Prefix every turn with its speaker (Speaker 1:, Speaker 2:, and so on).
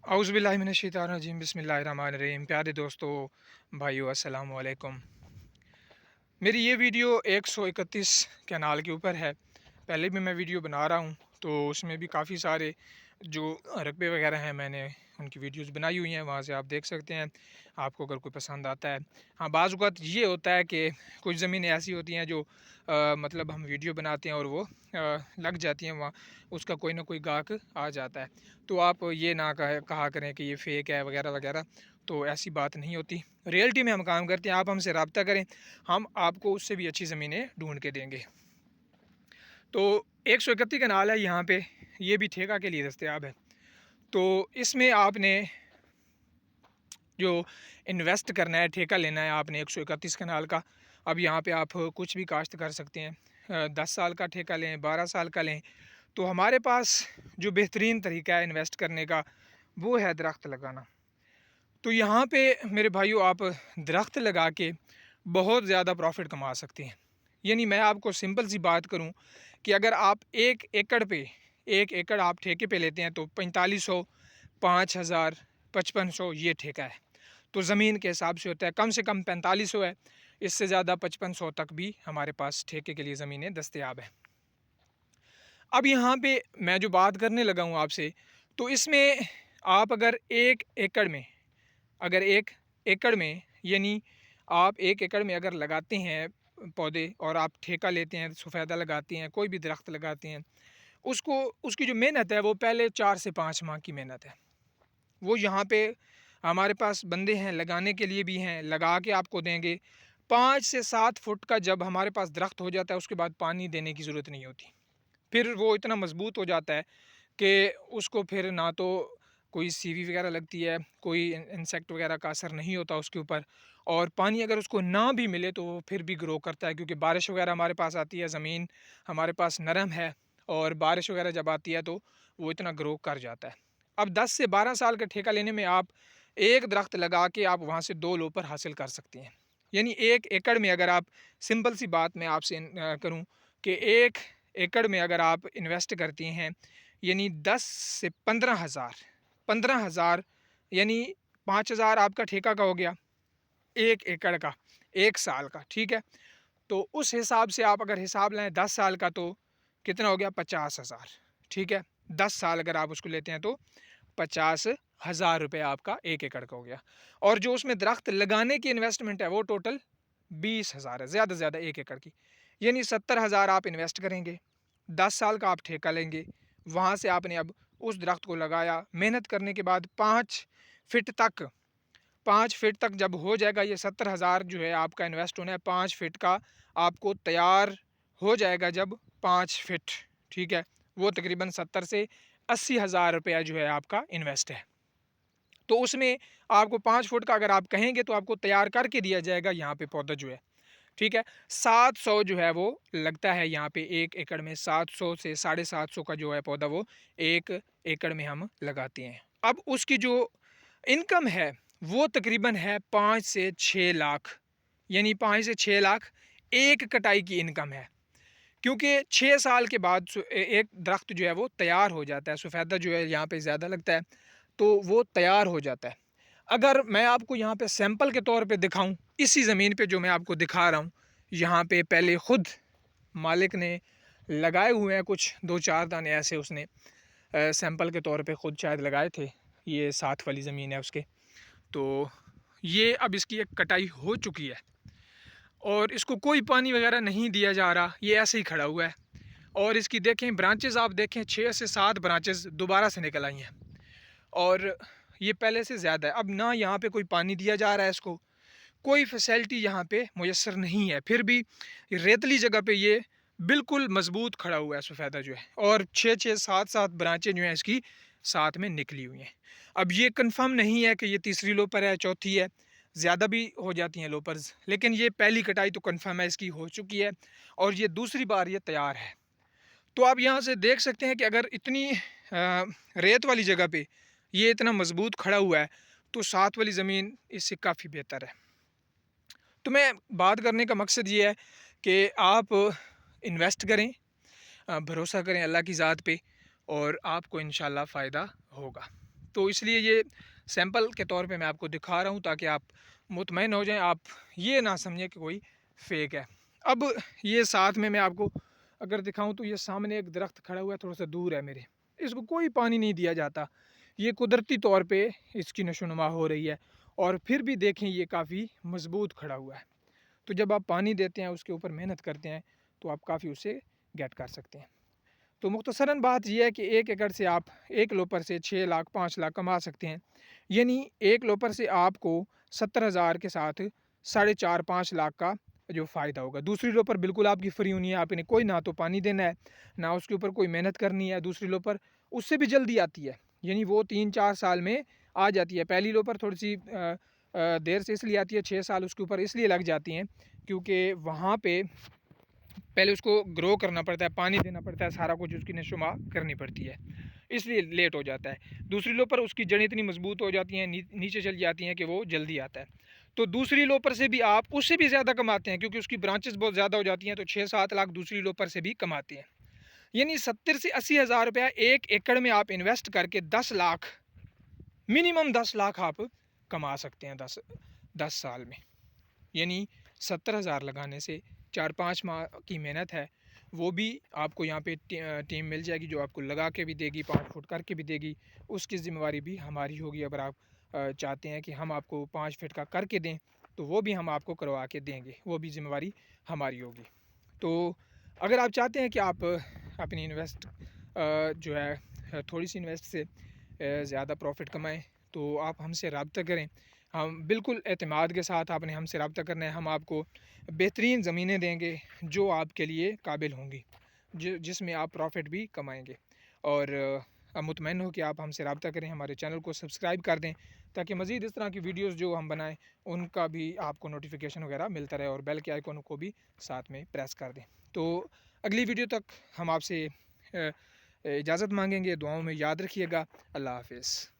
Speaker 1: औज़ुबिल्लाहि मिनश्शैतानिर्रजीम बिस्मिल्लाहिर्रहमानिर्रहीम। प्यारे दोस्तों, भाइयों, अस्सलामु अलैकुम। मेरी ये वीडियो 131 कैनाल के ऊपर है। पहले भी मैं वीडियो बना रहा हूँ, तो उसमें भी काफ़ी सारे जो रकबे वगैरह हैं मैंने उनकी वीडियोस बनाई हुई हैं, वहाँ से आप देख सकते हैं, आपको अगर कोई पसंद आता है। हाँ, बाज़ औक़ात ये होता है कि कुछ ज़मीनें ऐसी होती हैं जो मतलब हम वीडियो बनाते हैं और वो लग जाती हैं, वहाँ उसका कोई ना कोई गाहक आ जाता है। तो आप ये ना कहा करें कि ये फ़ेक है वगैरह वगैरह, तो ऐसी बात नहीं होती। रियलिटी में हम काम करते हैं, आप हमसे रब्ता करें, हम आपको उससे भी अच्छी ज़मीनें ढूँढ के देंगे। तो 131 कनाल है यहाँ पे, ये भी ठेका के लिए दस्तयाब है। तो इसमें आपने जो इन्वेस्ट करना है, ठेका लेना है आपने 131 कनाल का। अब यहाँ पे आप कुछ भी काश्त कर सकते हैं। 10 साल का ठेका लें, 12 साल का लें। तो हमारे पास जो बेहतरीन तरीका है इन्वेस्ट करने का, वो है दरख्त लगाना। तो यहाँ पे मेरे भाइयों, आप दरख्त लगा के बहुत ज़्यादा प्रॉफिट कमा सकते हैं। यानी मैं आपको सिंपल सी बात करूँ कि अगर आप 1 एकड़ आप ठेके पे लेते हैं तो 4500, 5000, 5500 ये ठेका है। तो ज़मीन के हिसाब से होता है, कम से कम 4500 है, इससे ज़्यादा 5500 तक भी हमारे पास ठेके के लिए ज़मीनें दस्तयाब हैं। अब यहाँ पे मैं जो बात करने लगा हूँ आपसे, तो इसमें आप अगर 1 एकड़ में यानी आप 1 एकड़ में अगर लगाते हैं पौधे और आप ठेका लेते हैं, सफ़ेदा लगाते हैं, कोई भी दरख्त लगाते हैं, उसको उसकी जो मेहनत है वो पहले 4 से 5 माह की मेहनत है। वो यहाँ पे हमारे पास बंदे हैं, लगाने के लिए भी हैं, लगा के आपको देंगे। 5 से 7 फुट का जब हमारे पास दरख्त हो जाता है, उसके बाद पानी देने की ज़रूरत नहीं होती। फिर वो इतना मज़बूत हो जाता है कि उसको फिर ना तो कोई सीवी वगैरह लगती है, कोई इंसेक्ट वगैरह का असर नहीं होता उसके ऊपर, और पानी अगर उसको ना भी मिले तो वो फिर भी ग्रो करता है, क्योंकि बारिश वगैरह हमारे पास आती है, ज़मीन हमारे पास नरम है, और बारिश वगैरह जब आती है तो वो इतना ग्रो कर जाता है। अब 10 से 12 साल का ठेका लेने में आप एक दरख्त लगा के आप वहाँ से 2 लोपर हासिल कर सकते हैं। यानी 1 एकड़ में अगर आप, सिंपल सी बात मैं आपसे करूँ कि 1 एकड़ में अगर आप इन्वेस्ट करती हैं, यानी 10 से 15,000 यानी 5,000 आपका ठेका का हो गया 1 एकड़ का, 1 साल का, ठीक है। तो उस हिसाब से आप अगर हिसाब लाएं 10 साल का, तो कितना हो गया 50,000, ठीक है। 10 साल अगर आप उसको लेते हैं तो 50,000 रुपये आपका 1 एकड़ का हो गया। और जो उसमें दरख्त लगाने की इन्वेस्टमेंट है वो टोटल 20,000 है, ज़्यादा से ज़्यादा 1 एकड़ की, यानी 70,000 आप इन्वेस्ट करेंगे। 10 साल का आप ठेका लेंगे, वहाँ से आपने अब उस दरख्त को लगाया, मेहनत करने के बाद 5 फिट तक जब हो जाएगा, ये 70,000 जो है आपका इन्वेस्ट होना है, 5 फिट का आपको तैयार हो जाएगा जब 5 फिट, ठीक है। वो तकरीबन 70 से 80,000 रुपया जो है आपका इन्वेस्ट है। तो उसमें आपको 5 फुट का अगर आप कहेंगे तो आपको तैयार करके दिया जाएगा यहाँ पे पौधा जो है, ठीक है। 700 जो है वो लगता है यहाँ पे 1 एकड़ में, 700 से 750 का जो है पौधा वो 1 एकड़ में हम लगाते हैं। अब उसकी जो इनकम है वो तकरीबन है 5 से 6 लाख, यानी 5 से 6 लाख एक कटाई की इनकम है। क्योंकि 6 साल के बाद एक दरख्त जो है वो तैयार हो जाता है, सफ़ेदा जो है यहाँ पे ज़्यादा लगता है, तो वो तैयार हो जाता है। अगर मैं आपको यहाँ पे सैंपल के तौर पे दिखाऊं, इसी ज़मीन पे जो मैं आपको दिखा रहा हूँ, यहाँ पे पहले ख़ुद मालिक ने लगाए हुए हैं कुछ 2-4 दाने ऐसे, उसने सैंपल के तौर पे ख़ुद शायद लगाए थे। ये साथ वाली ज़मीन है उसके, तो ये अब इसकी एक कटाई हो चुकी है और इसको कोई पानी वगैरह नहीं दिया जा रहा, ये ऐसे ही खड़ा हुआ है। और इसकी देखें ब्रांचेज़, आप देखें 6 से 7 ब्रांचेज़ दोबारा से निकल आई हैं, और ये पहले से ज़्यादा है। अब ना यहाँ पे कोई पानी दिया जा रहा है, इसको कोई फैसिलिटी यहाँ पे मुयस्सर नहीं है, फिर भी रेतली जगह पे ये बिल्कुल मजबूत खड़ा हुआ है सफ़ेदा जो है, और 6-6, 7-7 ब्रांचें जो हैं इसकी साथ में निकली हुई हैं। अब ये कंफर्म नहीं है कि ये तीसरी लोपर है, चौथी है, ज़्यादा भी हो जाती हैं लोपर्स, लेकिन ये पहली कटाई तो कंफर्म है, इसकी हो चुकी है, और ये दूसरी बार ये तैयार है। तो आप यहाँ से देख सकते हैं कि अगर इतनी रेत वाली जगह पे ये इतना मजबूत खड़ा हुआ है, तो साथ वाली ज़मीन इससे काफ़ी बेहतर है। तो मैं बात करने का मकसद ये है कि आप इन्वेस्ट करें, भरोसा करें अल्लाह की ज़ात पे, और आपको इंशाल्लाह फ़ायदा होगा। तो इसलिए ये सैंपल के तौर पे मैं आपको दिखा रहा हूँ ताकि आप मुतमईन हो जाएं, आप ये ना समझें कि कोई फेक है। अब ये साथ में मैं आपको अगर दिखाऊं तो ये सामने एक दरख्त खड़ा हुआ है, थोड़ा सा दूर है मेरे, इसको कोई पानी नहीं दिया जाता, ये कुदरती तौर पे इसकी नशोनुमा हो रही है और फिर भी देखें ये काफ़ी मजबूत खड़ा हुआ है। तो जब आप पानी देते हैं, उसके ऊपर मेहनत करते हैं, तो आप काफ़ी उसे गेट कर सकते हैं। तो मुख्तसरन बात यह है कि 1 एकड़ से आप 1 लोपर से 6 लाख 5 लाख कमा सकते हैं। यानी 1 लोपर से आपको 70,000 के साथ 4.5-5 लाख का जो फ़ायदा होगा। दूसरी लोपर बिल्कुल आपकी फ्री होनी है, आपने कोई ना तो पानी देना है, ना उसके ऊपर कोई मेहनत करनी है। दूसरी लोपर उससे भी जल्दी आती है, यानी वो 3-4 साल में आ जाती है। पहली लोपर थोड़ी-सी देर से इसलिए आती है, 6 साल उसके ऊपर इसलिए लग जाती हैं क्योंकि वहाँ पे पहले उसको ग्रो करना पड़ता है, पानी देना पड़ता है, सारा कुछ उसकी नशोमा करनी पड़ती है, इसलिए लेट हो जाता है। दूसरी लोपर उसकी जड़ें इतनी मजबूत हो जाती हैं, नीचे चल जाती हैं कि वो जल्दी आता है। तो दूसरी लोपर से भी आप उससे भी ज़्यादा कमाते हैं क्योंकि उसकी ब्रांचेस बहुत ज़्यादा हो जाती हैं, तो 6-7 लाख दूसरी लोपर से भी कमाते हैं। यानी 70 से 80 हज़ार रुपया 1 एकड़ में आप इन्वेस्ट करके 10 लाख, मिनिमम 10 लाख आप कमा सकते हैं 10 साल में। यानी 70,000 लगाने से 4-5 माह की मेहनत है, वो भी आपको यहाँ पे टीम मिल जाएगी जो आपको लगा के भी देगी, 5 फुट करके भी देगी। उसकी ज़िम्मेवारी भी हमारी होगी। अगर आप चाहते हैं कि हम आपको 5 फीट का करके दें, तो वो भी हम आपको करवा के देंगे, वो भी ज़िम्मेवारी हमारी होगी। तो अगर आप चाहते हैं कि आप अपनी इन्वेस्ट जो है थोड़ी सी इन्वेस्ट से ज़्यादा प्रॉफिट कमाएँ, तो आप हमसे रब्ता करें। हम बिल्कुल एतमाद के साथ आपने हमसे रब्ता करना है, हम आपको बेहतरीन ज़मीनें देंगे जो आपके लिए काबिल होंगी, जिसमें आप प्रॉफिट भी कमाएँगे। और आप मुतमईन हो कि आप हमसे रब्ता करें, हमारे चैनल को सब्सक्राइब कर दें ताकि मज़ीद इस तरह की वीडियोज़ जो हम बनाएँ उनका भी आपको नोटिफिकेशन वगैरह मिलता रहे, और बेल के आइकन को भी साथ में प्रेस कर दें। तो अगली वीडियो तक हम आपसे इजाज़त मांगेंगे। दुआओं में याद रखिएगा। अल्लाह हाफ़िज़।